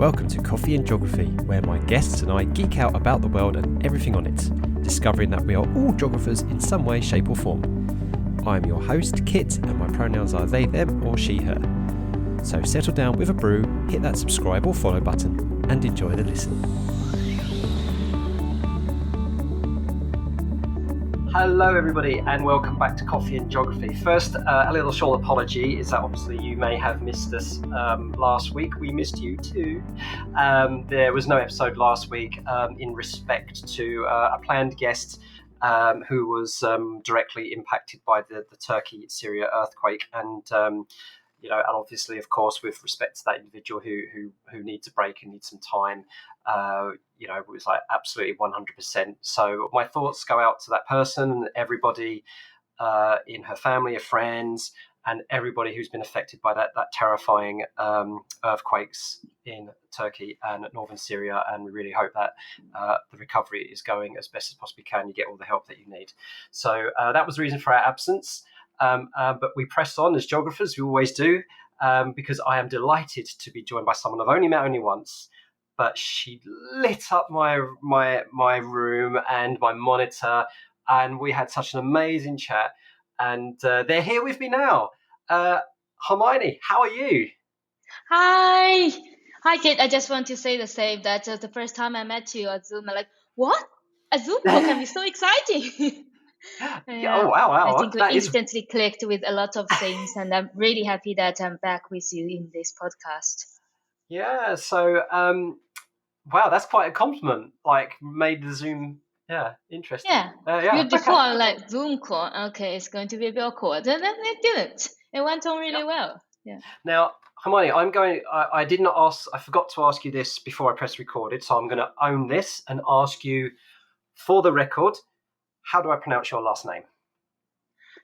Welcome to Coffee and Geography, where my guests and I geek out about the world and everything on it, discovering that we are all geographers in some way, shape or form. I'm your host, Kit, and my pronouns are they, them or she, her. So settle down with a brew, hit that subscribe or follow button, and enjoy the listen. Hello everybody and welcome back to Coffee and Geography. First, a little short apology is that obviously you may have missed us last week. We missed you too. There was no episode last week in respect to a planned guest who was directly impacted by the Turkey-Syria earthquake, and and obviously, of course, with respect to that individual who needs a break and needs some time, it was like absolutely 100%. So my thoughts go out to that person, everybody in her family, her friends, and everybody who's been affected by that terrifying earthquakes in Turkey and northern Syria. And we really hope that the recovery is going as best as possibly can. You get all the help that you need. So that was the reason for our absence. But we press on as geographers, we always do, because I am delighted to be joined by someone I've only met once, but she lit up my room and my monitor, and we had such an amazing chat. And they're here with me now. Hermione, how are you? Hi, Kate. I just want to say the same. That the first time I met you on Zoom, I'm like, what? A Zoom call can be so exciting. Oh, wow. I think we instantly clicked with a lot of things, and I'm really happy that I'm back with you in this podcast. Yeah, so, wow, that's quite a compliment. Like, made the Zoom, interesting. Yeah. Before I was like, Zoom call, okay, it's going to be a bit awkward. And then it didn't. It went on really well. Yeah. Now, Hermione, I did not ask, I forgot to ask you this before I pressed recorded, so I'm going to own this and ask you, for the record, how do I pronounce your last name?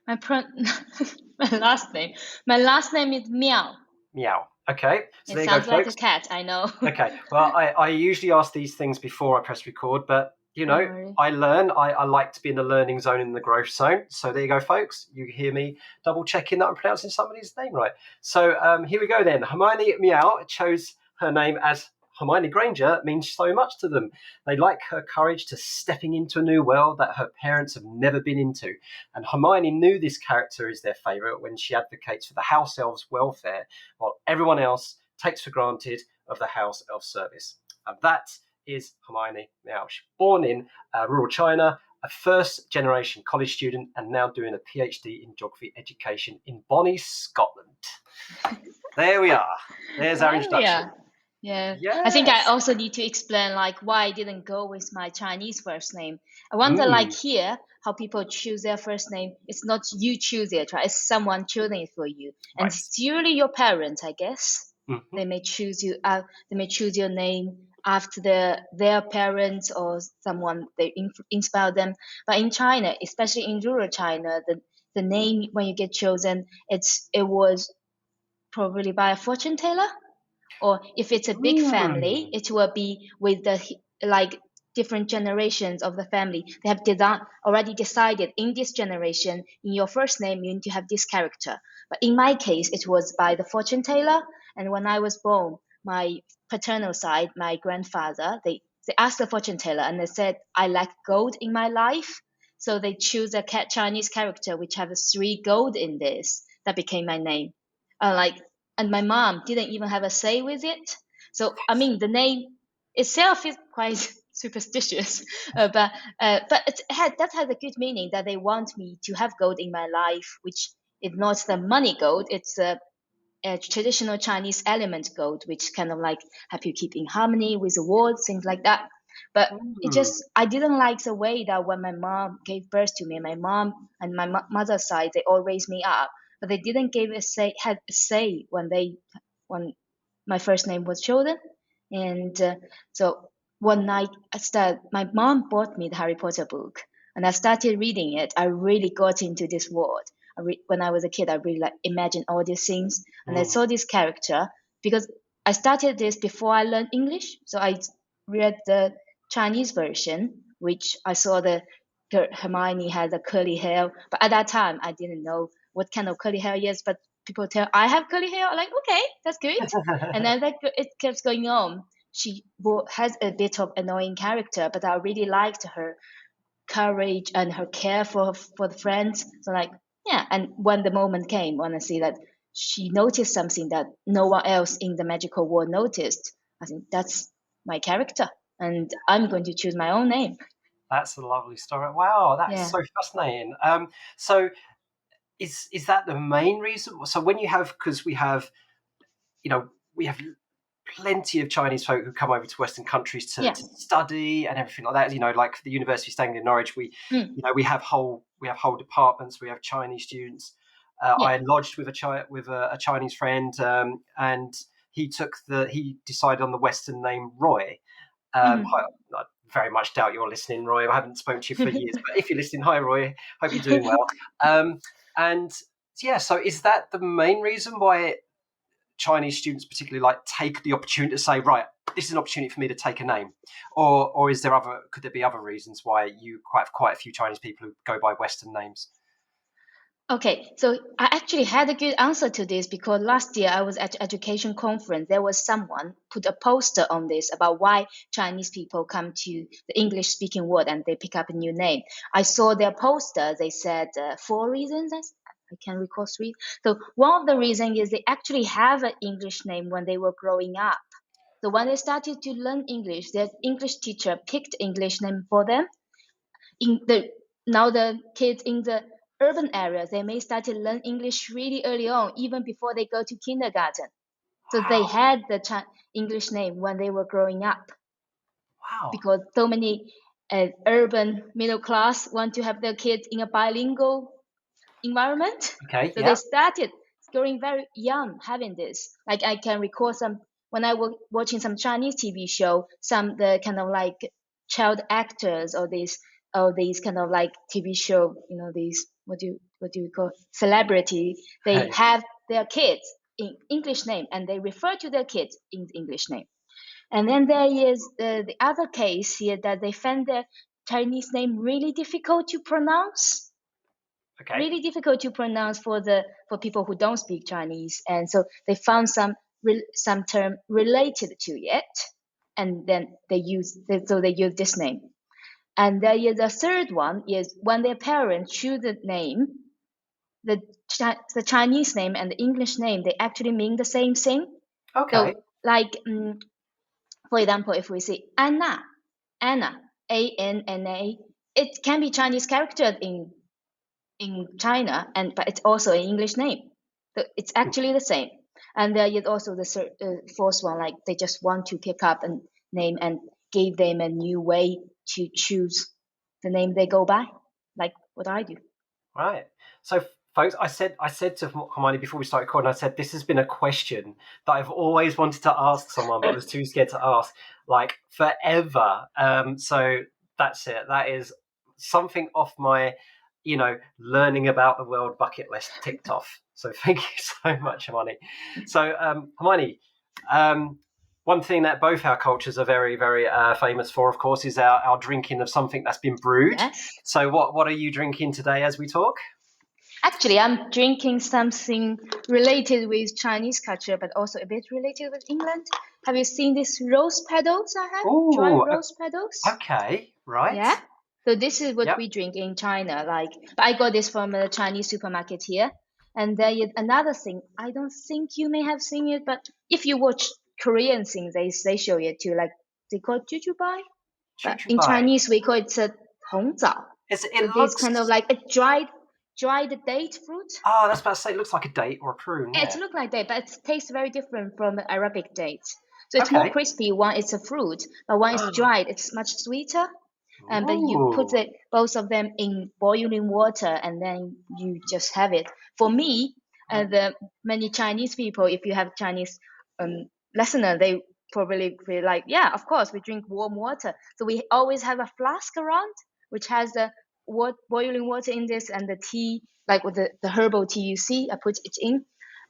My last name is Miao. Miao. Okay. So it sounds like a cat, I know. Okay. Well, I usually ask these things before I press record, but I learn. I like to be in the learning zone, in the growth zone. So there you go, folks. You hear me double checking that I'm pronouncing somebody's name right. So here we go then. Hermione Miao chose her name as Hermione Granger. Means so much to them. They like her courage to stepping into a new world that her parents have never been into. And Hermione knew this character is their favourite when she advocates for the house elves' welfare, while everyone else takes for granted of the house elf service. And that is Hermione Miao. She's born in rural China, a first-generation college student, and now doing a PhD in geography education in Bonnie, Scotland. There we are. There's our introduction. Yeah. Yes. I think I also need to explain why I didn't go with my Chinese first name. I wonder here how people choose their first name. It's not you choose it, right? It's someone choosing it for you. Right. And it's usually your parents, I guess. Mm-hmm. They may choose you. They may choose your name after their parents or someone they inspire them. But in China, especially in rural China, the name when you get chosen, it was probably by a fortune teller. Or if it's a big family, it will be with the different generations of the family. They have already decided in this generation, in your first name, you need to have this character. But in my case, it was by the fortune teller. And when I was born, my paternal side, my grandfather, they asked the fortune teller and they said, I like gold in my life. So they choose a Chinese character which have 3 gold in this. That became my name. And my mom didn't even have a say with it. So, I mean, the name itself is quite superstitious, but that has a good meaning that they want me to have gold in my life, which is not the money gold. It's a traditional Chinese element gold, which kind of help you keep in harmony with the world, things like that. But I didn't like the way that when my mom gave birth to me, my mom and my mother's side, they all raised me up. But they didn't had a say when my first name was chosen. And so one night my mom bought me the Harry Potter book, and I started reading it. I really got into this world. When I was a kid, I really imagined all these things, and I saw this character because I started this before I learned English. So I read the Chinese version, which I saw Hermione had the curly hair, but at that time I didn't know what kind of curly hair is, but people tell I have curly hair, I'm like, okay, that's good. And then it keeps going on. She has a bit of annoying character, but I really liked her courage and her care for the friends. So like, yeah. And when the moment came, when I see that she noticed something that no one else in the magical world noticed, I think that's my character, and I'm going to choose my own name. That's a lovely story. Wow, that's Yeah. so fascinating. So is that the main reason? So when you have, because we have, we have plenty of Chinese folk who come over to Western countries to Yeah. study and everything like that. Like the University of Stanley in Norwich, we have whole departments. We have Chinese students. Yeah. I lodged with a Chinese friend, and he decided on the Western name Roy. I very much doubt you're listening, Roy. I haven't spoken to you for years, but if you're listening, hi Roy. Hope you're doing well. And yeah, so is that the main reason why Chinese students particularly like take the opportunity to say, right, this is an opportunity for me to take a name, or could there be other reasons why you have quite a few Chinese people who go by Western names? Okay, so I actually had a good answer to this because last year I was at education conference. There was someone put a poster on this about why Chinese people come to the English speaking world and they pick up a new name. I saw their poster. They said 4 reasons. I can recall 3. So one of the reasons is they actually have an English name when they were growing up. So when they started to learn English, their English teacher picked English name for them. Now the kids in the urban areas, they may start to learn English really early on, even before they go to kindergarten. So they Wow, had the English name when they were growing up, wow, because so many urban middle class want to have their kids in a bilingual environment. okay, So they yeah, started growing very young having this. Like I can recall some when I was watching some Chinese TV show, some the kind of like child actors or these kind of like TV show, these what do you call celebrity? They hey, have their kids in English name and they refer to their kids in English name. And then there is the other case here that they found the Chinese name really difficult to pronounce, okay, really difficult to pronounce for people who don't speak Chinese, and so they found some term related to it, and then they use this name. And there is a third one is when their parents choose the name, the the Chinese name and the English name, they actually mean the same thing. okay, So like for example, if we say Anna, Anna, it can be Chinese character in China, but it's also an English name. So it's actually the same. And there is also the fourth one, like they just want to pick up a name and give them a new way to choose the name they go by, like what I do. right. So, folks, I said to Hermione before we started recording, I said this has been a question that I've always wanted to ask someone, but I was too scared to ask, like forever. So that's it. That is something off my, learning about the world bucket list ticked off. So thank you so much, Hermione. So, Hermione, one thing that both our cultures are very, very famous for, of course, is our drinking of something that's been brewed. Yes. So what are you drinking today as we talk? Actually, I'm drinking something related with Chinese culture, but also a bit related with England. Have you seen these rose petals I have? Dry Oh, rose petals? okay, right. Yeah. So this is what Yep. we drink in China. But I got this from a Chinese supermarket here. And there is another thing. I don't think you may have seen it, but if you watch Korean things, they show it too. Like they call it jujubai, but in Chuchubai. Chinese we call it hongzao. So It this kind of looks. like a dried date fruit. Oh, that's about to say. It looks like a date or a prune. It Yeah. looks like date, but it tastes very different from Arabic dates. So it's more Okay. crispy. One it's a fruit, but one is dried. It's much sweeter. But you put Ooh. both of them in boiling water and then you just have it. For me, the many Chinese people, if you have Chinese listener, they probably be like, yeah, of course, we drink warm water. So we always have a flask around which has the boiling water in this and the tea, like with the herbal tea you see, I put it in.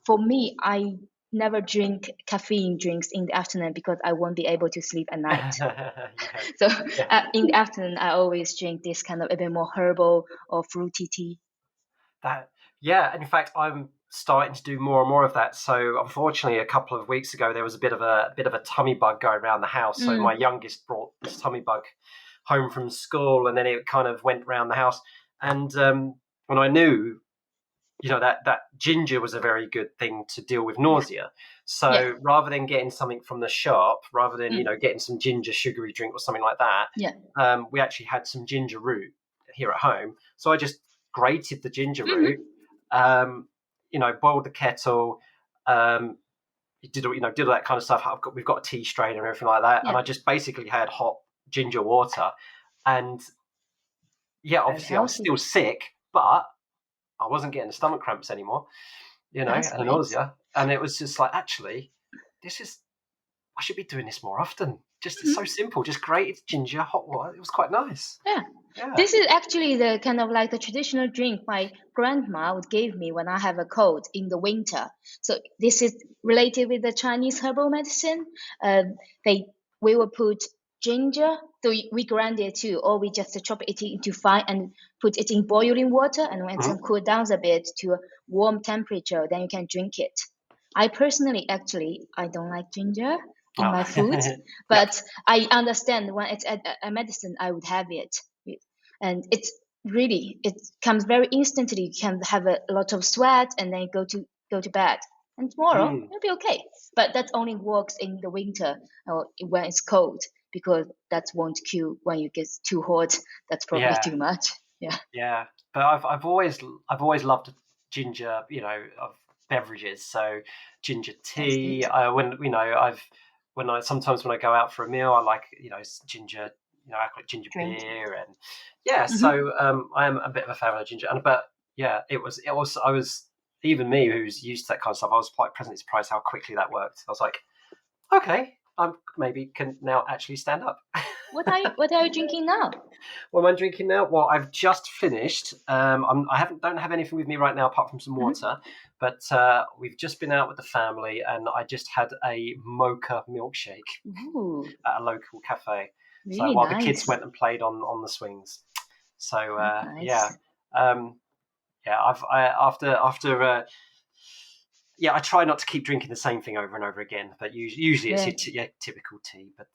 For me, I never drink caffeine drinks in the afternoon because I won't be able to sleep at night. Yeah. So Yeah. in the afternoon, I always drink this kind of a bit more herbal or fruity tea. That. Yeah. And in fact, I'm starting to do more and more of that. So unfortunately, a couple of weeks ago, there was a bit of a tummy bug going around the house. So my youngest brought this tummy bug home from school, and then it kind of went around the house. And when I knew, that ginger was a very good thing to deal with nausea. So rather than getting something from the shop, rather than getting some ginger sugary drink or something like that, we actually had some ginger root here at home. So I just grated the ginger root, boiled the kettle, did all that kind of stuff. We've got a tea strainer and everything like that, and I just basically had hot ginger water. And obviously I was still sick, but I wasn't getting the stomach cramps anymore, and the nausea. And it was just like, actually, I should be doing this more often. Just it's so simple. Just grated ginger, hot water. It was quite nice. Yeah. This is actually the kind of like the traditional drink my grandma would give me when I have a cold in the winter. So this is related with the Chinese herbal medicine. We will put ginger, so we grind it too, or we just chop it into fine and put it in boiling water, and when it cool down a bit to a warm temperature, then you can drink it. I personally, I don't like ginger in my food, but I understand when it's a medicine, I would have it. And it comes very instantly. You can have a lot of sweat and then go to bed, and tomorrow you'll be okay. But that only works in the winter or when it's cold, because that won't cure when you get too hot. That's probably too much. Yeah, but I've always loved ginger, of beverages. So ginger tea. Sometimes when I go out for a meal, I like ginger. I like ginger beer, and So I am a bit of a fan of ginger. But it was. I was, even me who's used to that kind of stuff, I was quite pleasantly surprised how quickly that worked. I was like, okay, I maybe can now actually stand up. What are you drinking now? What am I drinking now? Well, I've just finished. I don't have anything with me right now apart from some water. But we've just been out with the family, and I just had a mocha milkshake at a local cafe. Really so while nice. The kids went and played on the swings. So nice. I try not to keep drinking the same thing over and over again, but usually it's your typical tea. But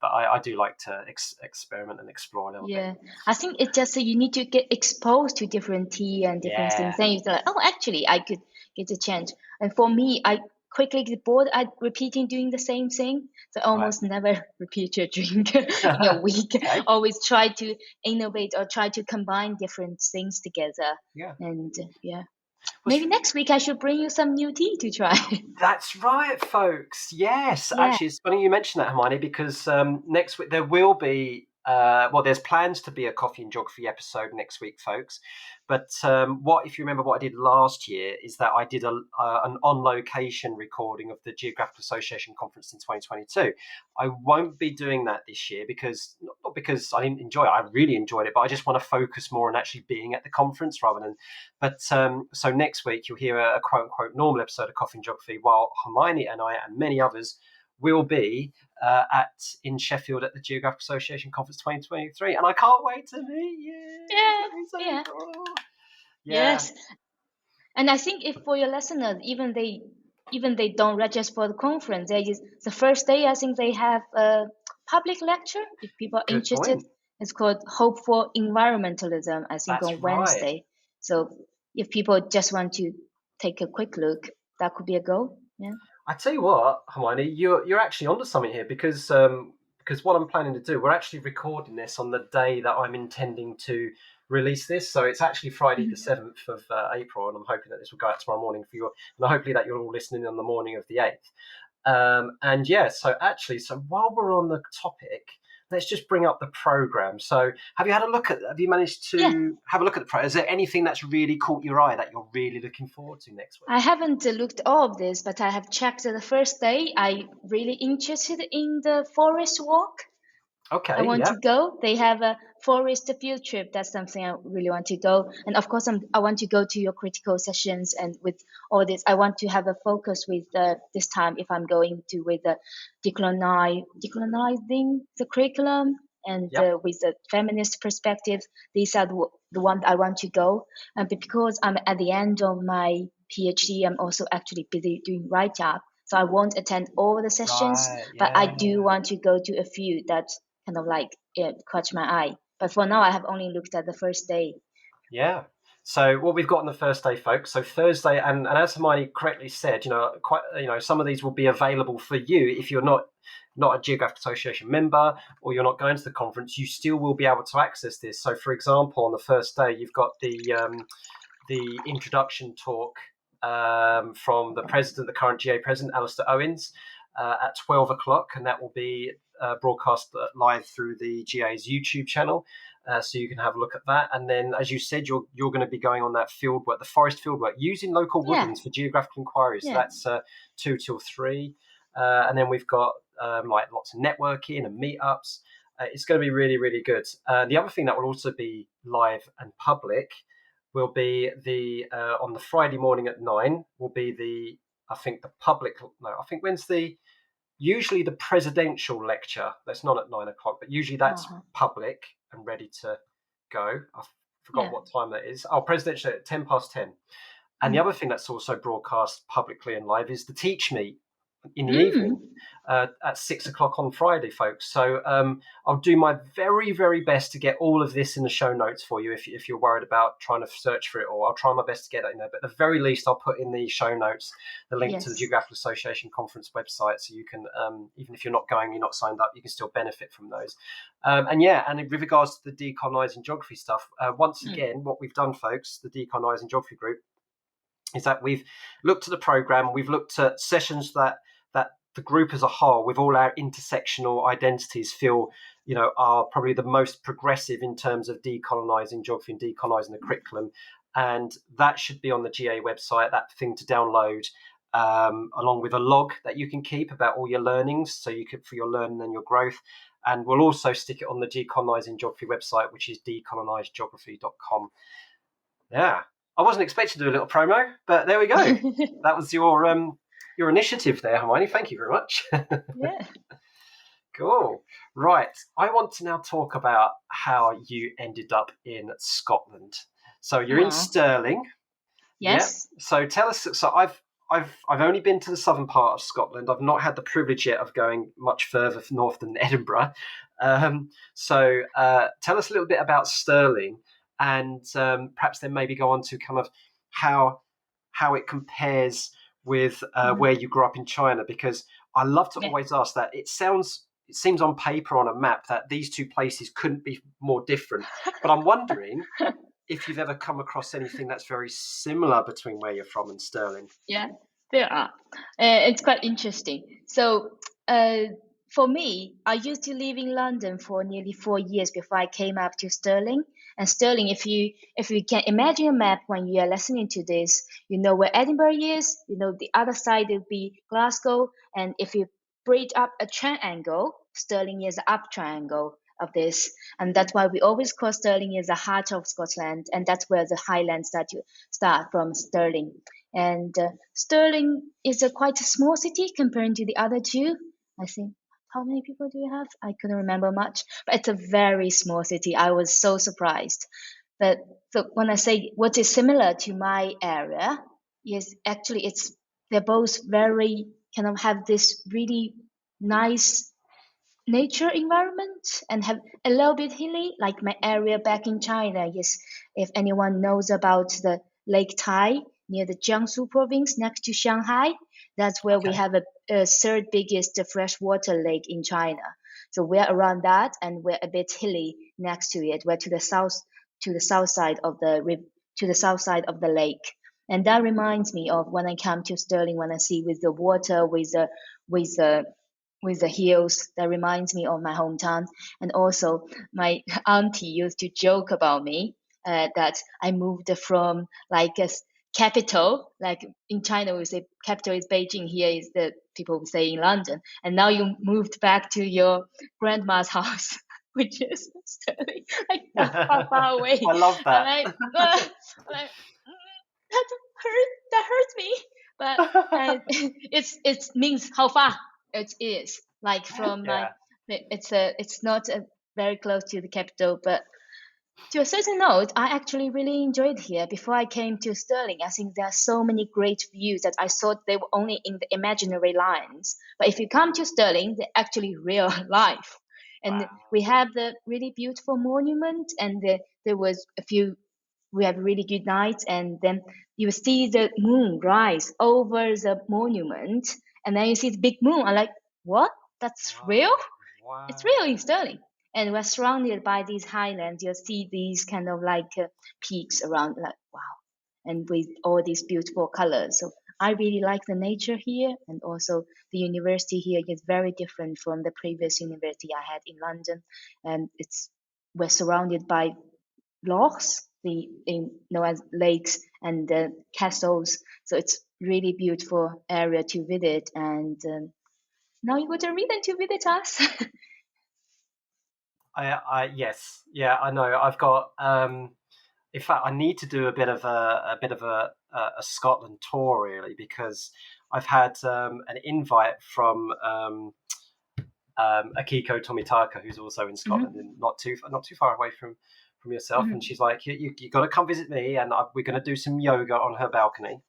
I do like to experiment and explore a little bit. I think it's just you need to get exposed to different tea and different things. Then you're like, oh, actually, I could get a change. And for me, I quickly get bored at repeating doing the same thing. So almost never repeat your drink in a week. Always try to innovate or try to combine different things together. And maybe next week I should bring you some new tea to try. That's right, folks. Yes. Actually, it's funny you mentioned that, Hermione, because next week there will be, there's plans to be a Coffee and Geography episode next week, folks. But if you remember what I did last year, is that I did an on-location recording of the Geographical Association conference in 2022. I won't be doing that this year because, not because I didn't enjoy it, I really enjoyed it, but I just want to focus more on actually being at the conference rather than. But so next week you'll hear a quote-unquote normal episode of Coffee and Geography, while Hermione and I and many others will be in Sheffield at the Geographical Association Conference 2023, and I can't wait to meet you. Yes. And I think if for your listeners, even they don't register for the conference, the first day I think they have a public lecture if people are interested. It's called Hope for Environmentalism, I think. That's on Wednesday. Right. So if people just want to take a quick look, that could be a go. Yeah. I tell you what, Hermione, you're actually onto something here because what I'm planning to do, we're actually recording this on the day that I'm intending to release this. So it's actually Friday the 7th of April, and I'm hoping that this will go out tomorrow morning for you, and hopefully that you're all listening on the morning of the 8th. So while we're on the topic, let's just bring up the program. So have you managed to have a look at the program? Is there anything that's really caught your eye that you're really looking forward to next week? I haven't looked all of this, but I have checked the first day. I'm really interested in the forest walk. Okay, I want to go. They have a forest field trip. That's something I really want to go. And of course, I want to go to your critical sessions. And with all this, I want to have a focus with this time if I'm going to with the decolonizing the curriculum and with the feminist perspective. These are the ones I want to go. But because I'm at the end of my PhD, I'm also actually busy doing write-up, so I won't attend all the sessions. Right. But I Yeah. do want to go to a few that kind of like catch my eye. But for now, I have only looked at the first day. Yeah. So what we've got on the first day, folks. So Thursday, and as Hermione correctly said, some of these will be available for you if you're not a Geographic Association member or you're not going to the conference. You still will be able to access this. So, for example, on the first day, you've got the introduction talk from the president, the current GA president, Alistair Owens, at 12 o'clock, and that will be broadcast live through the GA's YouTube channel. So you can have a look at that. And then, as you said, you're going to be going on that fieldwork, the forest fieldwork, using local woodlands for geographical inquiries. So that's 2 till 3. And then we've got like lots of networking and meetups. It's going to be really, really good. The other thing that will also be live and public will be on the Friday morning at 9 will be usually the presidential lecture. That's not at 9 o'clock, but usually that's public and ready to go. I forgot what time that is. Presidential at 10 past 10. And the other thing that's also broadcast publicly and live is the Teach Me in the evening at 6 o'clock on Friday, folks. So I'll do my very, very best to get all of this in the show notes for you if you're worried about trying to search for it, or I'll try my best to get that in there. But at the very least, I'll put in the show notes the link to the Geographical Association conference website, so you can, even if you're not going, you're not signed up, you can still benefit from those. And with regards to the Decolonising Geography stuff, once again, what we've done, folks, the Decolonising Geography group, is that we've looked at the program, we've looked at sessions that the group as a whole, with all our intersectional identities, feel are probably the most progressive in terms of decolonising geography and decolonising the curriculum. And that should be on the GA website, that thing to download, along with a log that you can keep about all your learnings, so you could, for your learning and your growth. And we'll also stick it on the Decolonising Geography website, which is decolonisegeography.com. Yeah, I wasn't expecting to do a little promo, but there we go. That was your initiative there, Hermione. Thank you very much. Yeah. Cool. Right. I want to now talk about how you ended up in Scotland. So you're in Stirling. Yes. Yeah. So tell us. So I've only been to the southern part of Scotland. I've not had the privilege yet of going much further north than Edinburgh. So tell us a little bit about Stirling, and perhaps then maybe go on to kind of how it compares with where you grew up in China, because I love to always ask that. It seems on paper on a map that these two places couldn't be more different, but I'm wondering if you've ever come across anything that's very similar between where you're from and Stirling. Yeah, there are. It's quite interesting. So for me, I used to live in London for nearly 4 years before I came up to Stirling. And Stirling, if you can imagine a map when you are listening to this, you know where Edinburgh is, you know the other side would be Glasgow. And if you break up a triangle, Stirling is the up triangle of this. And that's why we always call Stirling as the heart of Scotland. And that's where the Highlands start from, Stirling. And Stirling is quite a small city compared to the other two. I think, how many people do you have? I couldn't remember much, but it's a very small city. I was so surprised. But so when I say what is similar to my area, is actually they're both very kind of have this really nice nature environment and have a little bit hilly, like my area back in China. Yes, if anyone knows about the Lake Tai near the Jiangsu province next to Shanghai, that's where we have a third biggest freshwater lake in China. So we're around that, and we're a bit hilly next to it. We're to the south side of the lake. And that reminds me of when I come to Stirling, when I see with the water, with the hills, that reminds me of my hometown. And also my auntie used to joke about me that I moved from like a capital, like in China we say capital is Beijing, here is the people would say in London, and now you moved back to your grandma's house, which is Stirling, like far away. I love that. And that hurts me, but it means how far it is, like from it's not very close to the capital, but To a certain note, I actually really enjoyed here. Before I came to Stirling, I think there are so many great views that I thought they were only in the imaginary lines. But if you come to Stirling, they're actually real life. And Wow. we have the really beautiful monument, and there was a few. We have really good nights, and then you see the moon rise over the monument, and then you see the big moon. I'm like, what? That's real? Wow. It's real Wow. in Stirling. And we're surrounded by these highlands. You'll see these kind of like peaks around, like, wow. And with all these beautiful colors. So I really like the nature here. And also the university here is very different from the previous university I had in London. And we're surrounded by lochs, known as lakes, and castles. So it's really beautiful area to visit. And now you go to Reading to visit us. Yes, yeah, I know. I've got. In fact, I need to do a bit of a Scotland tour really, because I've had an invite from Akiko Tomitaka, who's also in Scotland Mm-hmm. and not too far away from yourself. And Mm-hmm. she's like, you got to come visit me, and we're going to do some yoga on her balcony.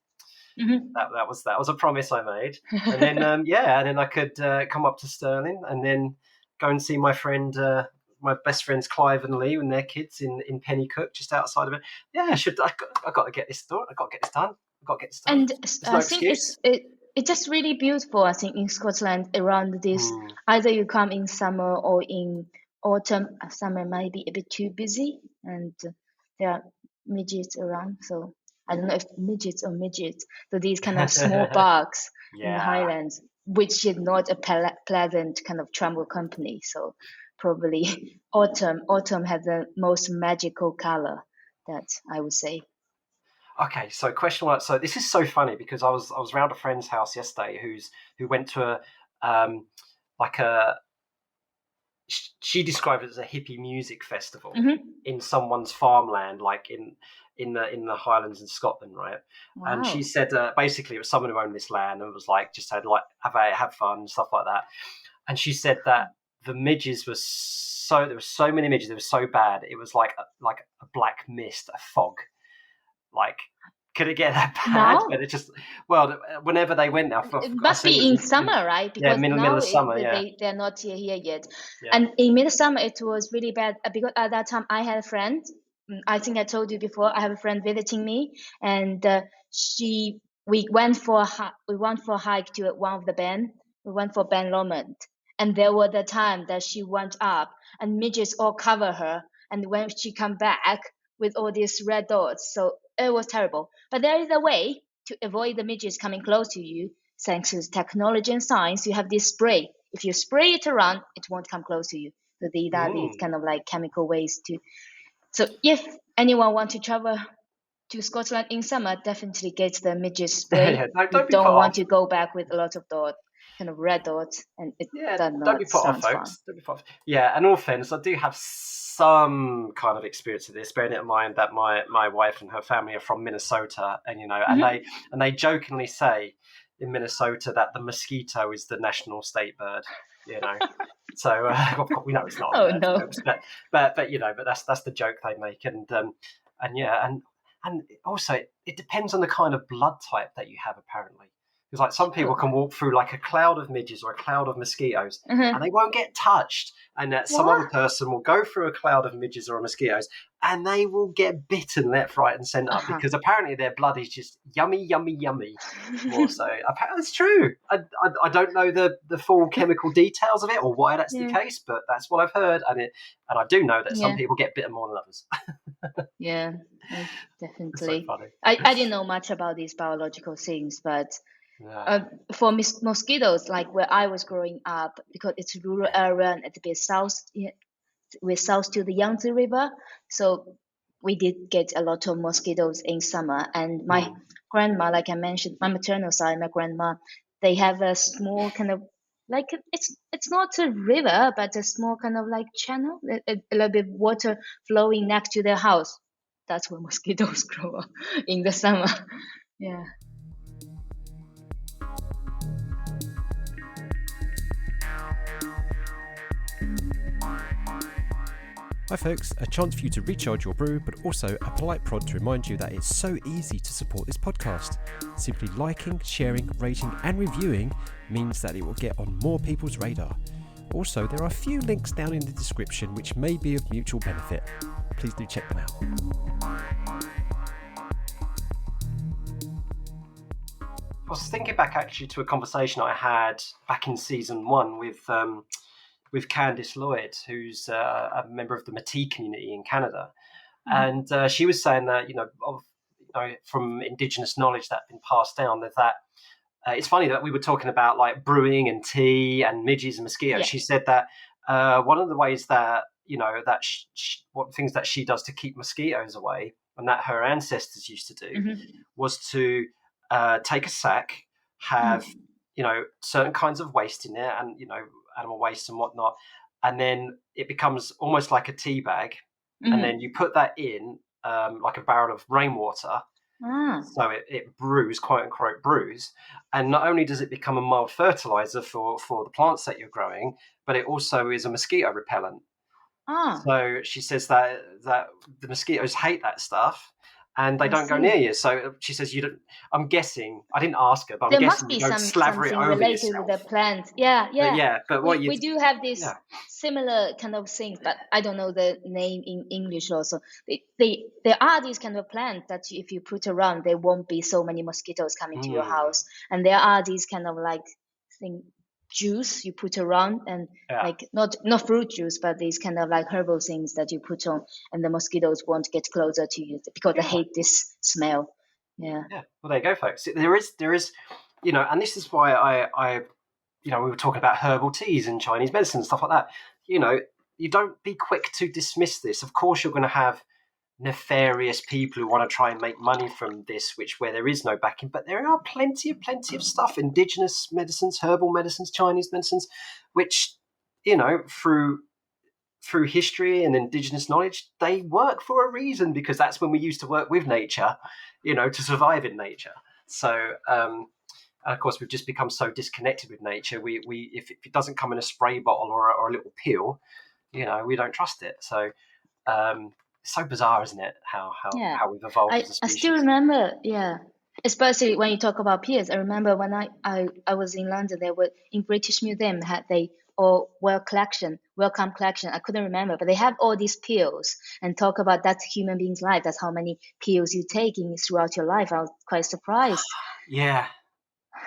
Mm-hmm. That was a promise I made. And then yeah, and then I could come up to Stirling and then go and see my friend. My best friends Clive and Lee and their kids in Pennycook, just outside of it. Yeah, I got to get this done. I got to get this done. I got to get this done. And There's no I think excuse. it's just really beautiful. I think in Scotland around this, Hmm. either you come in summer or in autumn. Summer might be a bit too busy, and there are midgets around. So I don't know if midgets. So these kind of small bugs in the Yeah. highlands, which is not a pleasant kind of travel company. So probably autumn has the most magical color, that I would say. Okay, so question one. So this is so funny because I was around a friend's house yesterday who went to like a she described it as a hippie music festival Mm-hmm. in someone's farmland, like in the Highlands in Scotland, right? And she Wow. said basically it was someone who owned this land and was like just had like have fun and stuff like that. And she said that the midges were there were so many midges, they were so bad, it was like a black mist, a fog, like. Could it get that bad? But Now it just, well, whenever they went now, it I must assume it be was in summer, right? yeah, Because middle now of summer, yeah, they're not here yet. yeah. And in midsummer it was really bad, because at that time I had a friend. I think I told you before. I have a friend visiting me, and she we went for a hike to one of the Ben. We went for Ben Lomond, and there was the time that she went up and midgets all cover her, and when she come back with all these red dots, so it was terrible. But there is a way to avoid the midgets coming close to you. Thanks to technology and science, you have this spray. If you spray it around, it won't come close to you. So these are these Mm. kind of like chemical ways to. So if anyone want to travel to Scotland in summer, definitely get the midget spray. Yeah, no, You don't be put don't want off. to go back with a lot of dots, kind of red dots, and it Yeah, does don't be not put off, sound fun. folks. Don't be put off. Yeah, and all fairness, I do have some kind of experience of this, bearing it in mind that my wife and her family are from Minnesota, and Mm-hmm. and they jokingly say in Minnesota that the mosquito is the national state bird. You know, so of course we know it's not a Oh bird, no. folks, but but that's the joke they make, and yeah, and also it depends on the kind of blood type that you have, apparently. Because like some people Oh. can walk through like a cloud of midges or a cloud of mosquitoes and Uh-huh. they won't get touched. And that some other What? person will go through a cloud of midges or mosquitoes and they will get bitten left, right, and centre Uh-huh. because apparently their blood is just yummy, yummy, yummy. More so, apparently it's true. I don't know the full chemical details of it or why that's the Yeah. case, but that's what I've heard, and I do know that some Yeah. people get bitten more than others. Yeah. It's so Definitely. funny. I didn't know much about these biological things, but Yeah. for mosquitoes, like where I was growing up, because it's a rural area and it's a bit south, yeah, we're south to the Yangtze River, so we did get a lot of mosquitoes in summer. And my Mm. grandma, like I mentioned, my maternal side, my grandma, they have a small kind of like it's not a river, but a small kind of like channel, a little bit water flowing next to their house. That's where mosquitoes grow up in the summer. Yeah. Hi folks, a chance for you to recharge your brew, but also a polite prod to remind you that it's so easy to support this podcast. Simply liking, sharing, rating and reviewing means that it will get on more people's radar. Also, there are a few links down in the description which may be of mutual benefit. Please do check them out. I was thinking back actually to a conversation I had back in season 1 with Candice Lloyd, who's a member of the Métis community in Canada. And she was saying that, from Indigenous knowledge that's been passed down, that it's funny that we were talking about like brewing and tea and midges and mosquitoes. Yeah. She said that one of the ways that, what things that she does to keep mosquitoes away and that her ancestors used to do was to take a sack, have, certain kinds of waste in there and, animal waste and whatnot. And then it becomes almost like a tea bag. And then you put that in like a barrel of rainwater. So it brews, quote unquote, brews. And not only does it become a mild fertilizer for the plants that you're growing, but it also is a mosquito repellent. So she says that the mosquitoes hate that stuff. And they don't go near you. So she says you don't. I'm guessing. I didn't ask her, but I'm guessing you don't slather it over related yourself. With the plant. Yeah. But we do have this similar kind of things, but I don't know the name in English. Also, there are these kind of plants that if you put around, there won't be so many mosquitoes coming to your house. And there are these kind of like juice you put around and like not fruit juice, but these kind of like herbal things that you put on, and the mosquitoes won't get closer to you because they hate this smell. Well, there you go, folks. There is and this is why I we were talking about herbal teas and Chinese medicine and stuff like that. You don't be quick to dismiss this. Of course you're going to have nefarious people who want to try and make money from this, where there is no backing, but there are plenty of stuff, indigenous medicines, herbal medicines, Chinese medicines, which through history and indigenous knowledge, they work for a reason, because that's when we used to work with nature, to survive in nature. So and of course we've just become so disconnected with nature. We if it doesn't come in a spray bottle or a little pill, we don't trust it. So so bizarre, isn't it? How we've evolved as a species. I still remember, especially when you talk about pills. I remember when I was in London, they were in British Museum welcome collection. I couldn't remember, but they have all these pills and talk about that's human being's life. That's how many pills you take throughout your life. I was quite surprised. Yeah.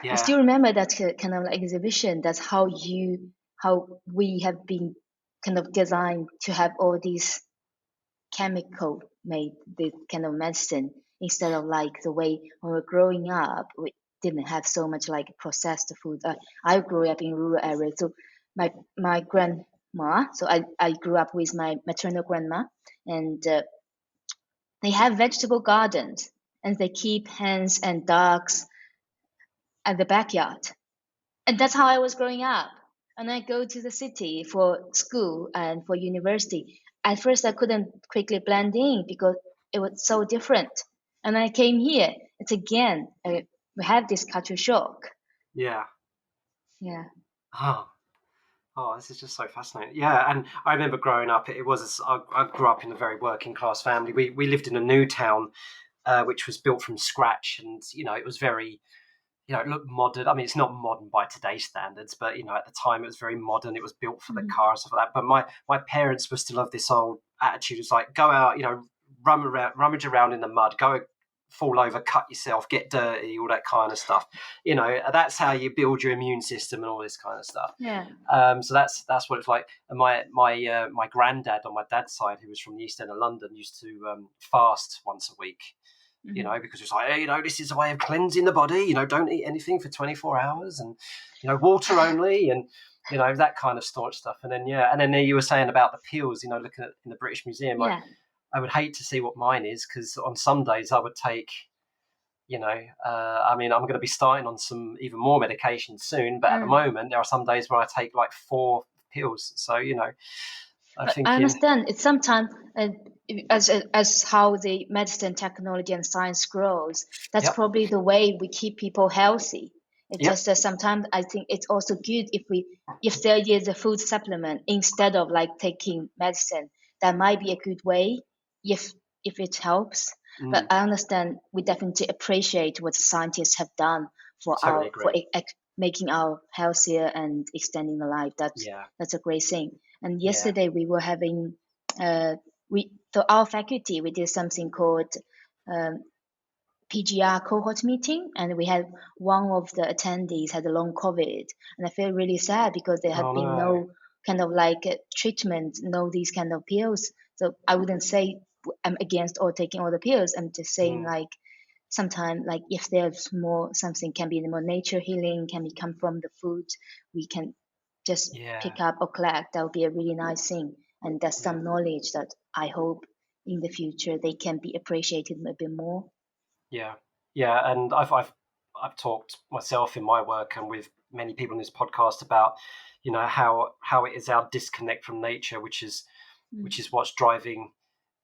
I still remember that kind of like exhibition. That's how we have been kind of designed to have all these chemical made this kind of medicine, instead of like the way when we were growing up, we didn't have so much like processed food. I grew up in rural areas, so my grandma, so I grew up with my maternal grandma, and they have vegetable gardens, and they keep hens and ducks at the backyard, and that's how I was growing up. And I go to the city for school and for university. At first, I couldn't quickly blend in because it was so different. And I came here. It's again, we have this culture shock. Yeah. Oh, this is just so fascinating. Yeah, and I remember growing up. I grew up in a very working class family. We lived in a new town, which was built from scratch, and it was very. It looked modern. I mean, it's not modern by today's standards, but at the time it was very modern. It was built for the car and stuff like that. But my parents were still of this old attitude. It's like, go out, rummage around in the mud, go fall over, cut yourself, get dirty, all that kind of stuff. That's how you build your immune system and all this kind of stuff. Yeah. So that's what it's like. And my granddad on my dad's side, who was from the East End of London, used to fast once a week. Because it's like, hey, this is a way of cleansing the body. Don't eat anything for 24 hours, and water only, and that kind of staunch stuff. And then you were saying about the peels. Looking at in the British Museum, I would hate to see what mine is, because on some days I would take, I'm going to be starting on some even more medication soon, but at the moment there are some days where I take like 4 pills. So I understand. It's sometimes as how the medicine, technology, and science grows. That's probably the way we keep people healthy. It's just that sometimes I think it's also good if there is a food supplement instead of like taking medicine. that might be a good way if it helps. But I understand we definitely appreciate what scientists have done for Totally agree. making our healthier and extending the life. That's a great thing. And yesterday we were having so our faculty, we did something called PGR cohort meeting, and we had one of the attendees had a long COVID, and I feel really sad because there have been no kind of like treatment, no these kind of pills. So I wouldn't say I'm against or taking all the pills. I'm just saying like sometimes like if there's more something can be more nature healing, can be come from the food, we can just pick up or collect. That would be a really nice thing, and that's some knowledge that I hope in the future they can be appreciated a bit more. And I've talked myself in my work and with many people in this podcast about, you know, how it is our disconnect from nature, which is what's driving,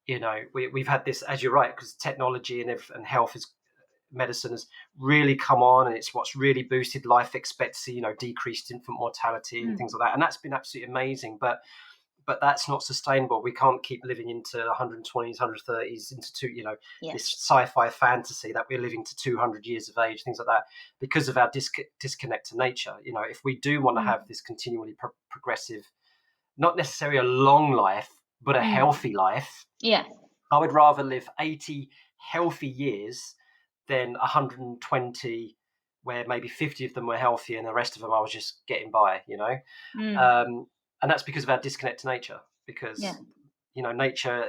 you know, we've had this, as you're right, because technology and health is medicine has really come on, and it's what's really boosted life expectancy, you know, decreased infant mortality and things like that, and that's been absolutely amazing. But that's not sustainable. We can't keep living into 120s, 130s, into this sci-fi fantasy that we're living to 200 years of age, things like that, because of our disconnect to nature. You know, if we do want to have this continually progressive, not necessarily a long life, but a healthy life, I would rather live 80 healthy years than 120 where maybe 50 of them were healthy and the rest of them I was just getting by, you know. And that's because of our disconnect to nature, because, you know, nature,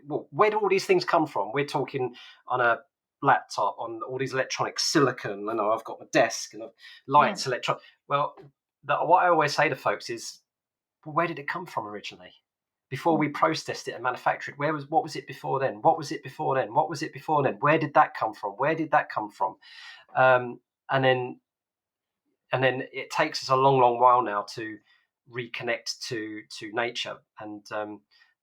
well, where do all these things come from? We're talking on a laptop, on all these electronics, silicon. I know I've got my desk and lights, electron. Well, what I always say to folks is, well, where did it come from originally? Before we processed it and manufactured it, what was it before then? What was it before then? What was it before then? Where did that come from? Where did that come from? And then it takes us a long, long while now to reconnect to nature. And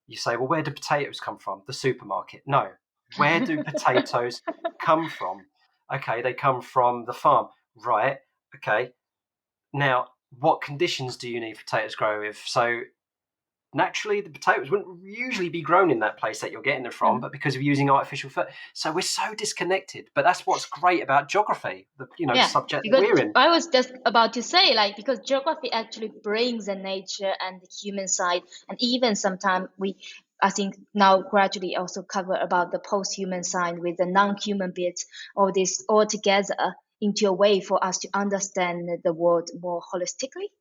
you say, well, where do potatoes come from? The supermarket? No. Where do potatoes come from? Okay, they come from the farm. Right. Okay. Now, what conditions do you need potatoes grow with? So naturally, the potatoes wouldn't usually be grown in that place that you're getting them from, but because of using artificial food. So we're so disconnected. But that's what's great about geography, the subject that we're in. I was just about to say, like, because geography actually brings the nature and the human side, and even sometimes I think now gradually also cover about the post-human side with the non-human bits, all this all together into a way for us to understand the world more holistically.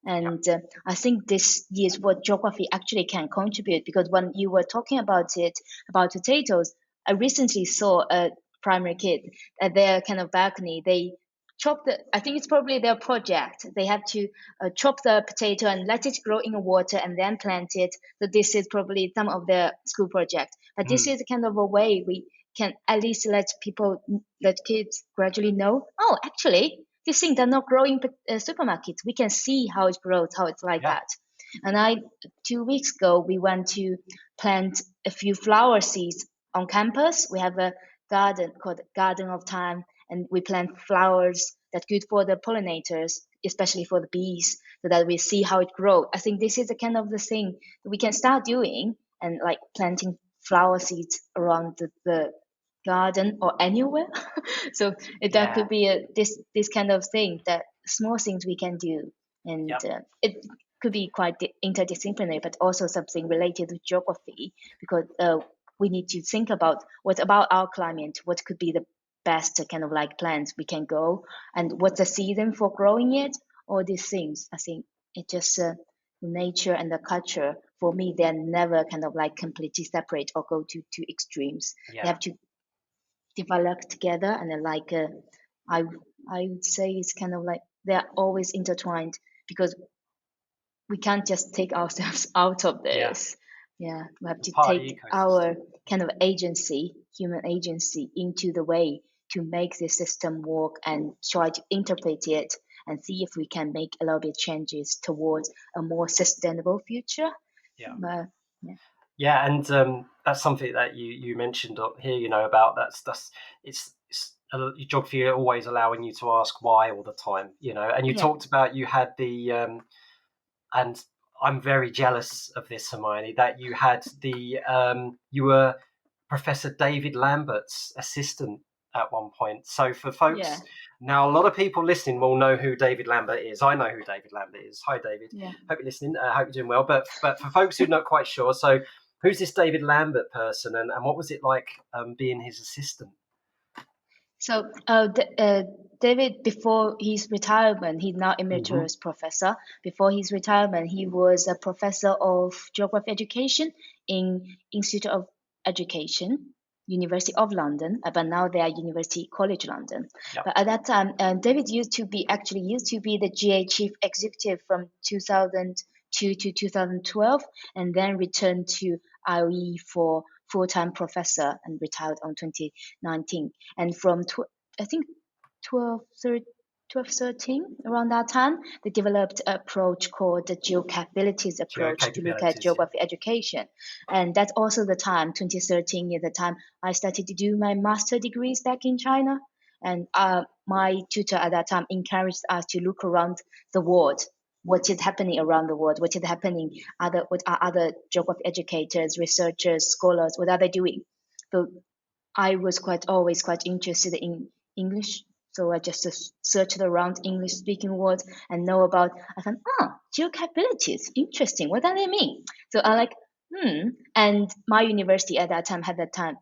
And I think this is what geography actually can contribute, because when you were talking about potatoes, I recently saw a primary kid at their kind of balcony. They chop I think it's probably their project. They have to chop the potato and let it grow in the water and then plant it. So this is probably some of their school project. But this is kind of a way we can at least let kids gradually know, oh, actually, these things are not growing in supermarkets. We can see how it grows, how it's like that. And 2 weeks ago, we went to plant a few flower seeds on campus. We have a garden called Garden of Time, and we plant flowers that's good for the pollinators, especially for the bees, so that we see how it grows. I think this is the kind of the thing that we can start doing, and like planting flower seeds around the garden or anywhere. So that could be this kind of thing, that small things we can do, and it could be quite interdisciplinary, but also something related to geography, because we need to think about what about our climate, what could be the best kind of like plants we can grow, and what's the season for growing it, all these things. I think it just the nature and the culture, for me, they're never kind of like completely separate or go to two extremes. They have to develop together, and then like I would say it's kind of like they're always intertwined, because we can't just take ourselves out of this. We have to take our kind of agency, human agency, into the way to make the system work and try to interpret it and see if we can make a little bit changes towards a more sustainable future. And that's something that you mentioned up here, you know, about it's geography always allowing you to ask why all the time, you know. And you talked about you had the and I'm very jealous of this, Hermione, that you had you were Professor David Lambert's assistant at one point. So for folks, now a lot of people listening will know who David Lambert is. I know who David Lambert is. Hi, David. Yeah. Hope you're listening. Hope you're doing well. But for folks who are not quite sure, so who's this David Lambert person, and what was it like being his assistant? So David, before his retirement, he's now emeritus professor. Before his retirement, he was a professor of geography education in Institute of Education, University of London, but now they are University College London. Yep. But at that time, David used to be the GA chief executive from 2002 to 2012, and then returned to IOE for full-time professor and retired on 2019. And from I think 1213, around that time, they developed an approach called the geocapabilities approach to look at geography education. And that's also the time, 2013 is the time I started to do my master degrees back in China. And my tutor at that time encouraged us to look around the world. What is happening around the world? What is happening? What are other geography educators, researchers, scholars? What are they doing? So I was always quite interested in English. So I just searched around English-speaking words and I thought, geocapabilities, interesting. What do they mean? So I like, And my university at that time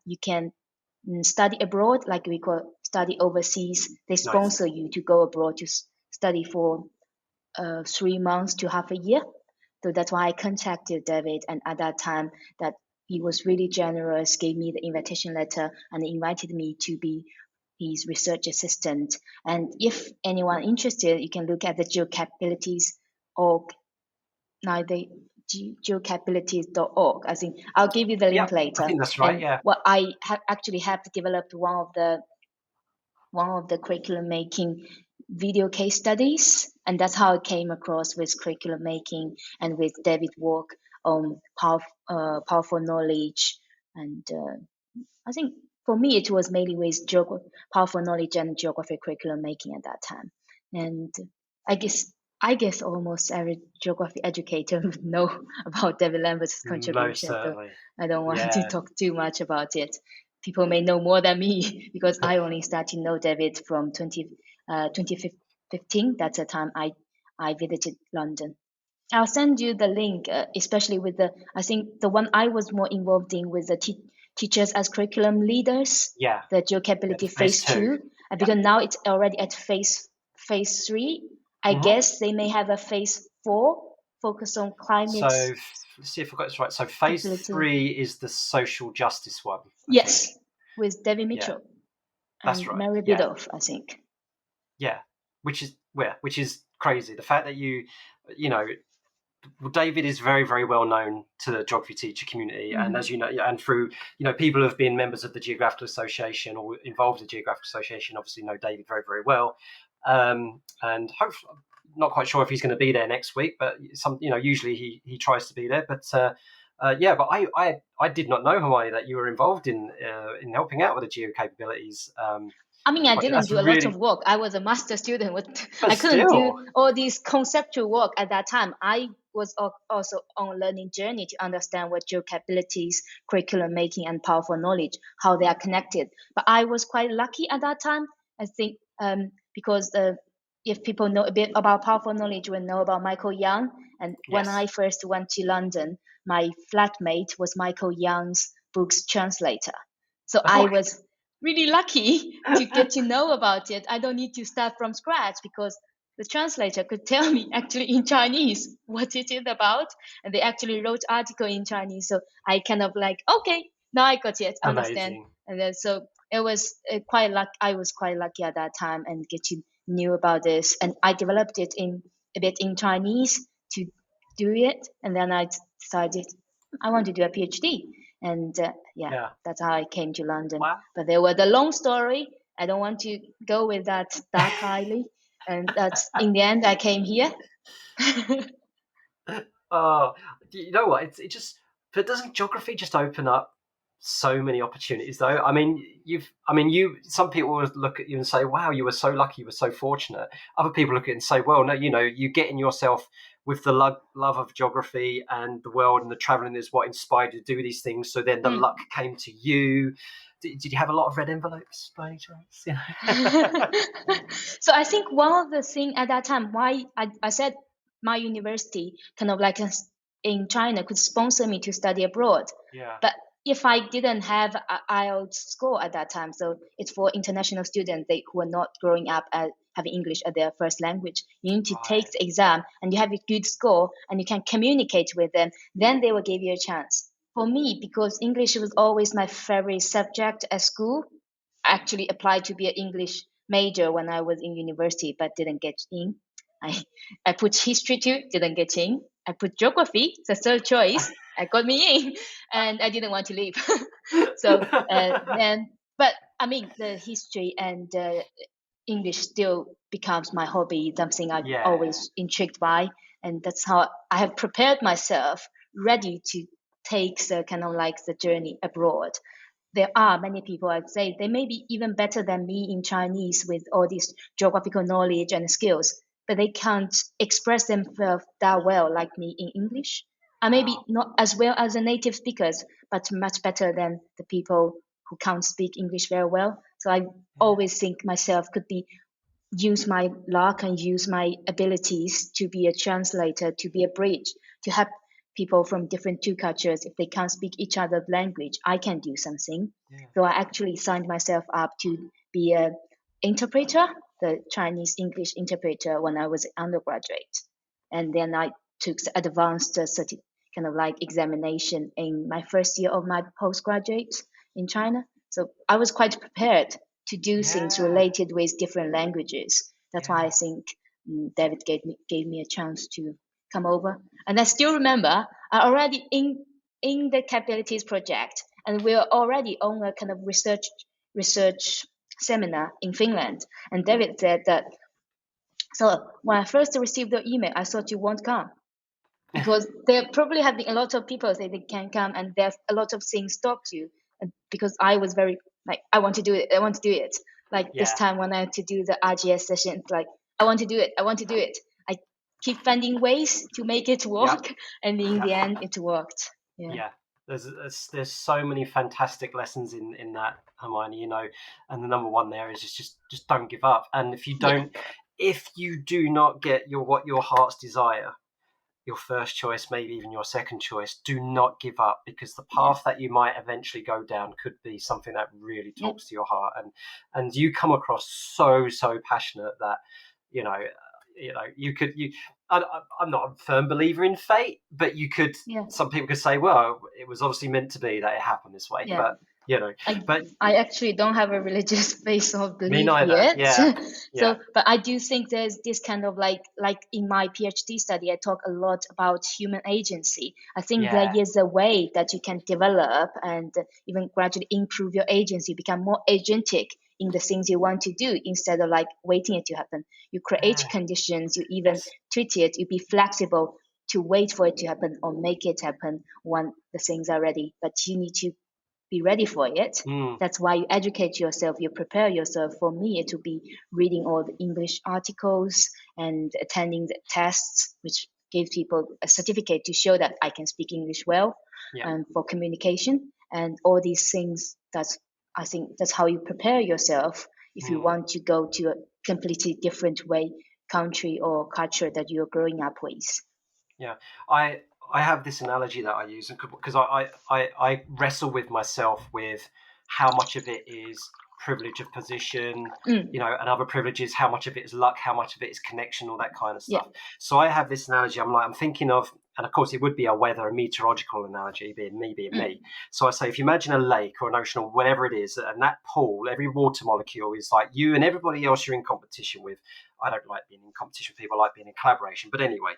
you can study abroad, like we call study overseas. They sponsor you to go abroad to study for 3 months to half a year. So that's why I contacted David, and at that time that he was really generous, gave me the invitation letter and invited me to be his research assistant. And if anyone interested, you can look at the geocapabilities org. Now the geocapabilities.org. I think I'll give you the link later. I think that's right. And well, I actually have developed one of the curriculum making video case studies, and that's how I came across with curriculum making and with David's work on powerful knowledge. And I think for me it was mainly with powerful knowledge and geography curriculum making at that time. And I guess almost every geography educator would know about David Lambert's contribution. So I don't want to talk too much about it. People may know more than me because I only started to know David from 2015. That's the time I visited London. I'll send you the link, especially with I think the one I was more involved in with the teachers as curriculum leaders. Yeah. The geocapability phase 2. Because now it's already at phase 3. I guess they may have a phase 4 focus on climate. So let's see if I got this right. So phase 3 is the social justice one. I think. With David Mitchell and right. Mary Biddulph, I think. Yeah, which is crazy. The fact that David is very, very well known to the geography teacher community, and as you know, and through people who have been members of the Geographical Association or involved in the Geographical Association obviously know David very, very well. And hopefully, I'm not quite sure if he's going to be there next week, but usually he tries to be there. But but I did not know, Hermione, that you were involved in helping out with the geocapabilities. I mean, I didn't do a lot of work. I was a master student. I couldn't do all these conceptual work at that time. I was also on a learning journey to understand what geocapabilities, curriculum making, and powerful knowledge, how they are connected. But I was quite lucky at that time, I think, because if people know a bit about powerful knowledge, will know about Michael Young. And when I first went to London, my flatmate was Michael Young's book's translator. So I was really lucky to get to know about it. I don't need to start from scratch because the translator could tell me actually in Chinese what it is about. And they actually wrote article in Chinese. So I kind of like, okay, now I got it, understand. Amazing. And then so it was quite lucky. I was quite lucky at that time and get to know about this. And I developed it a bit in Chinese to do it. And then I decided I want to do a PhD. And that's how I came to London. Wow. But there was a long story. I don't want to go with that dark highly. And that's in the end I came here. Oh, you know what? But doesn't geography just open up so many opportunities though? I mean, some people will look at you and say, wow, you were so lucky, you were so fortunate. Other people look at it and say, well, no, you're getting yourself with the love of geography and the world and the traveling is what inspired you to do these things. So then the luck came to you. Did you have a lot of red envelopes by any chance? So I think one of the things at that time why I said my university kind of like in China could sponsor me to study abroad. Yeah. But if I didn't have an IELTS score at that time, so it's for international students who are not growing up as having English as their first language. You need to take the exam and you have a good score and you can communicate with them. Then they will give you a chance. For me, because English was always my favorite subject at school, I actually applied to be an English major when I was in university, but didn't get in. I put history too, didn't get in. I put geography, the third choice. I got me in, and I didn't want to leave. So but I mean, the history and English still becomes my hobby, something I'm always intrigued by, and that's how I have prepared myself, ready to take the kind of like the journey abroad. There are many people, I'd say, they may be even better than me in Chinese with all this geographical knowledge and skills, but they can't express themselves that well like me in English. I may be not as well as the native speakers, but much better than the people who can't speak English very well. So I always think myself could be use my luck and use my abilities to be a translator, to be a bridge, to help people from different two cultures. If they can't speak each other's language, I can do something. So I actually signed myself up to be an interpreter, the Chinese English interpreter, when I was an undergraduate. And then I took the advanced kind of like examination in my first year of my postgraduate in China. So I was quite prepared to do things related with different languages. That's why I think David gave me a chance to come over. And I still remember I already in the capabilities project, and we were already on a kind of research seminar in Finland. And David said that, so when I first received the email, I thought you won't come. Because there probably have been a lot of people say they can come, and there's a lot of things stopped you. And because I was very like, I want to do it. Like this time when I had to do the RGS session, it's like, I want to do it. I keep finding ways to make it work, and in the end, it worked. There's so many fantastic lessons in that, Hermione, and the number one there is just don't give up. And if you do not get what your heart's desire, your first choice, maybe even your second choice, do not give up, because the path that you might eventually go down could be something that really talks to your heart. And you come across so passionate that, I'm not a firm believer in fate, but some people could say, well, it was obviously meant to be that it happened this way. But I actually don't have a religious base of belief yet. But I do think there's this kind of like in my PhD study, I talk a lot about human agency. I think there is a way that you can develop and even gradually improve your agency, become more agentic in the things you want to do instead of like waiting it to happen. You create conditions, you even treat it, you be flexible to wait for it to happen or make it happen when the things are ready. But you need to be ready for it. That's why you educate yourself, you prepare yourself. For me, it will be reading all the English articles and attending the tests, which give people a certificate to show that I can speak English well, and for communication and all these things. I think that's how you prepare yourself if you want to go to a completely different country or culture that you're growing up with. I have this analogy that I use because I wrestle with myself with how much of it is privilege of position, and other privileges, how much of it is luck, how much of it is connection, all that kind of stuff. So I have this analogy. I'm thinking of, and of course it would be a meteorological analogy, being me. So I say, if you imagine a lake or an ocean or whatever it is, and that pool, every water molecule is like you and everybody else you're in competition with. I don't like being in competition with people, I like being in collaboration. But anyway,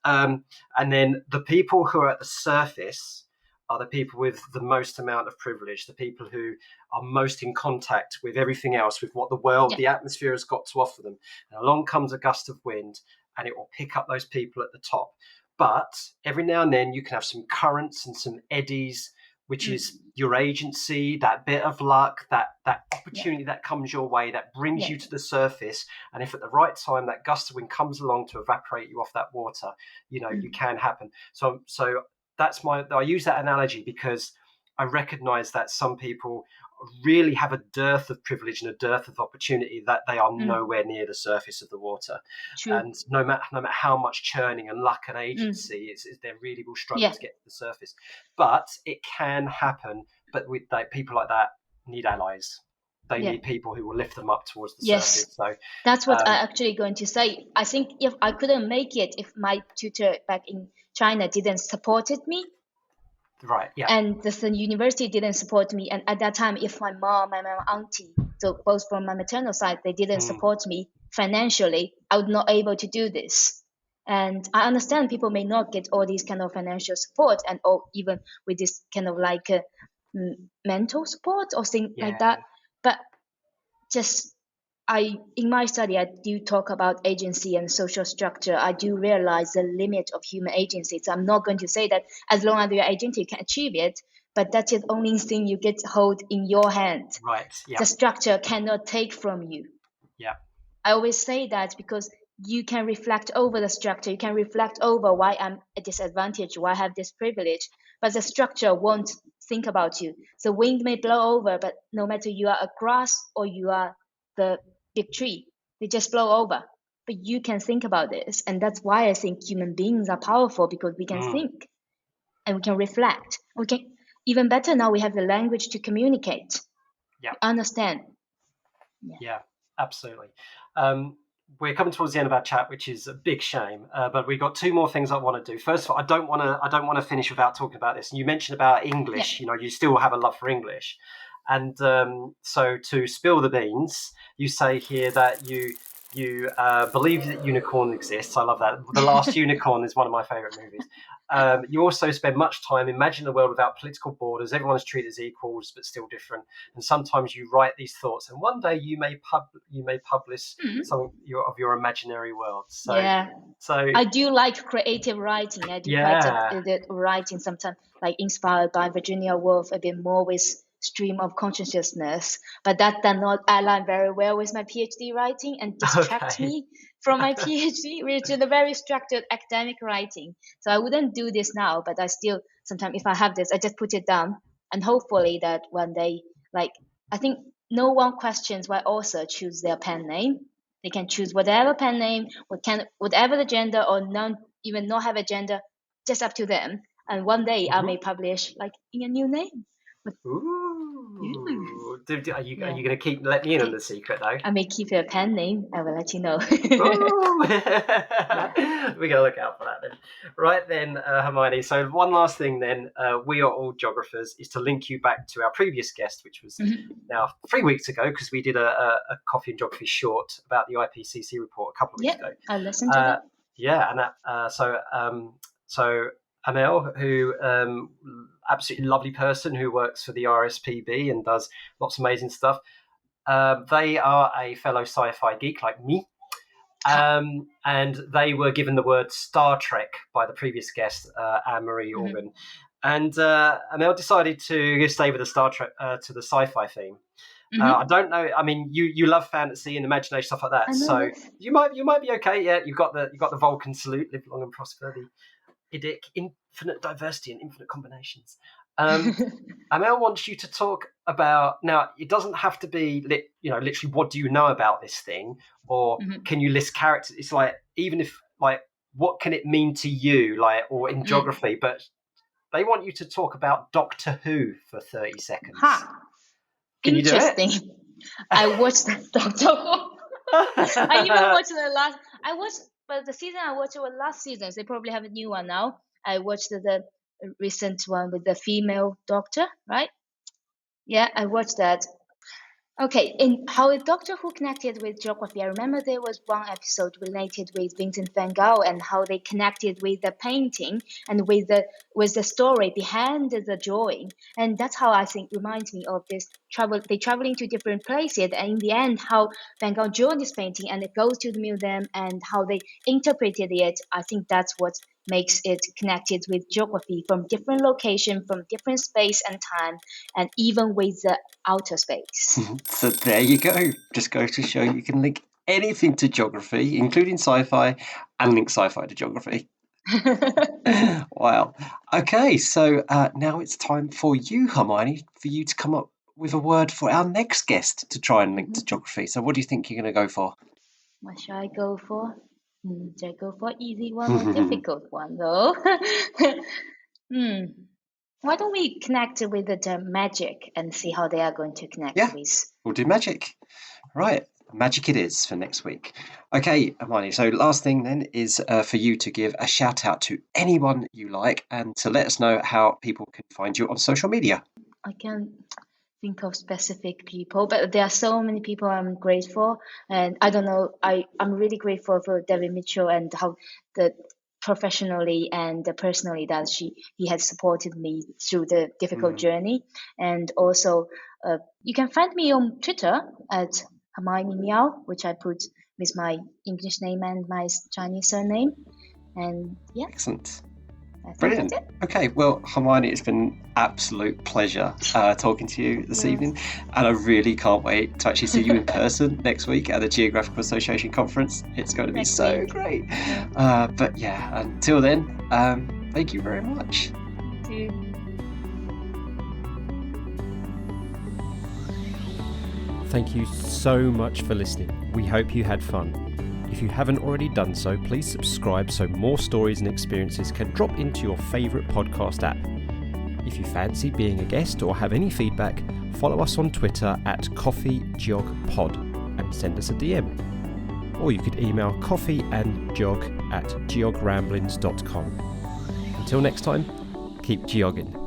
and then the people who are at the surface are the people with the most amount of privilege, the people who are most in contact with everything else, with what the world, the atmosphere has got to offer them. And along comes a gust of wind and it will pick up those people at the top. But every now and then you can have some currents and some eddies which is your agency, that bit of luck, that opportunity that comes your way, that brings you to the surface. And if at the right time that gust of wind comes along to evaporate you off that water, you can happen. So that's I use that analogy because I recognize that some people really have a dearth of privilege and a dearth of opportunity, that they are nowhere near the surface of the water. True. And no matter how much churning and luck and agency, they really will struggle to get to the surface. But it can happen. But with people like that need allies. They need people who will lift them up towards the surface. So that's what I'm actually going to say. I think if I couldn't make it, if my tutor back in China didn't supported me, right, yeah, and the university didn't support me, and at that time, if my mom and my auntie, so both from my maternal side, they didn't support me financially, I would not able to do this. And I understand people may not get all these kind of financial support, and or even with this kind of like mental support or thing like that. But just in my study, I do talk about agency and social structure. I do realize the limit of human agency. So I'm not going to say that as long as you're agency, you can achieve it, but that's the only thing you get hold in your hand. Right. Yeah. The structure cannot take from you. Yeah. I always say that because you can reflect over the structure. You can reflect over why I'm at disadvantage, why I have this privilege, but the structure won't think about you. The wind may blow over, but no matter you are a grass or you are the big tree, they just blow over. But you can think about this. And that's why I think human beings are powerful, because we can think and we can reflect. We can, even better now, we have the language to communicate, to understand. Yeah, absolutely. We're coming towards the end of our chat, which is a big shame. But we've got two more things I want to do. First of all, I don't want to finish without talking about this. And you mentioned about English. You still have a love for English, and so to spill the beans, you say here that you believe that unicorn exists. I love that. The Last Unicorn is one of my favorite movies. You also spend much time imagining a world without political borders. Everyone is treated as equals, but still different. And sometimes you write these thoughts, and one day you may publish some of your imaginary world. So I do like creative writing. I do quite writing sometimes, like inspired by Virginia Woolf, a bit more with stream of consciousness, but that does not align very well with my PhD writing and distracts me from my PhD, which is a very structured academic writing. So I wouldn't do this now, but I still sometimes, if I have this, I just put it down, and hopefully that one day, like, I think no one questions why author choose their pen name. They can choose whatever pen name, whatever the gender, or even not have a gender, just up to them. And one day I may publish like in a new name. Ooh. Are you going to keep letting me in on the secret though? I may keep your pen name. I will let you know. We're going to look out for that then. Right then, Hermione. So one last thing then, we are all geographers, is to link you back to our previous guest, which was now 3 weeks ago, because we did a Coffee and Geography short about the IPCC report a couple of weeks ago. I listened to that. Yeah, and that, so Amel, who absolutely lovely person who works for the RSPB and does lots of amazing stuff. They are a fellow sci-fi geek like me, and they were given the word Star Trek by the previous guest, Anne-Marie Organ, and Amel decided to stay with the Star Trek to the sci-fi theme. I don't know. I mean, you love fantasy and imagination, stuff like that. So you might be okay. Yeah, you've got the Vulcan salute, live long and prosper. The infinite diversity and infinite combinations. Amel wants you to talk about, now it doesn't have to be literally what do you know about this thing, or can you list characters. It's like, even if like, what can it mean to you, like, or in geography, but they want you to talk about Doctor Who for 30 seconds. Can you do it? I watched Doctor Who. I even watched but the season I watched was last season. So they probably have a new one now. I watched the recent one with the female doctor, right? Yeah, I watched that. Okay, in how is Doctor Who connected with geography? I remember there was one episode related with Vincent van Gogh and how they connected with the painting and with the story behind the drawing. And that's how I think reminds me of this travel. They traveling to different places, and in the end, how Van Gogh drew this painting and it goes to the museum and how they interpreted it. I think that's what makes it connected with geography from different location, from different space and time, and even with the outer space. So there you go. Just goes to show you can link anything to geography, including sci-fi, and link sci-fi to geography. Wow. Okay, so now it's time for you, Hermione, for you to come up with a word for our next guest to try and link to geography. So what do you think you're going to go for? What should I go for? Should I go for easy one or difficult one though? Why don't we connect with the magic and see how they are going to connect with? We'll do magic. Right, magic it is for next week. Okay, Hermione, so last thing then is for you to give a shout out to anyone you like and to let us know how people can find you on social media. I can't think of specific people, but there are so many people I'm grateful, and I don't know, I'm really grateful for David Mitchell and how the professionally and personally that he has supported me through the difficult journey. And also you can find me on Twitter at Hermione Miao, which I put with my English name and my Chinese surname. And yeah, excellent. Brilliant. Okay, well, Hermione, it's been an absolute pleasure talking to you this evening, and I really can't wait to actually see you in person next week at the Geographical Association conference. It's going to be so great. But yeah, until then, thank you very much. Thank you. Thank you so much for listening. We hope you had fun. If you haven't already done so, please subscribe so more stories and experiences can drop into your favourite podcast app. If you fancy being a guest or have any feedback, follow us on Twitter at coffeegeogpod and send us a DM. Or you could email coffeeandgeog@geogramblings.com. Until next time, keep geogging.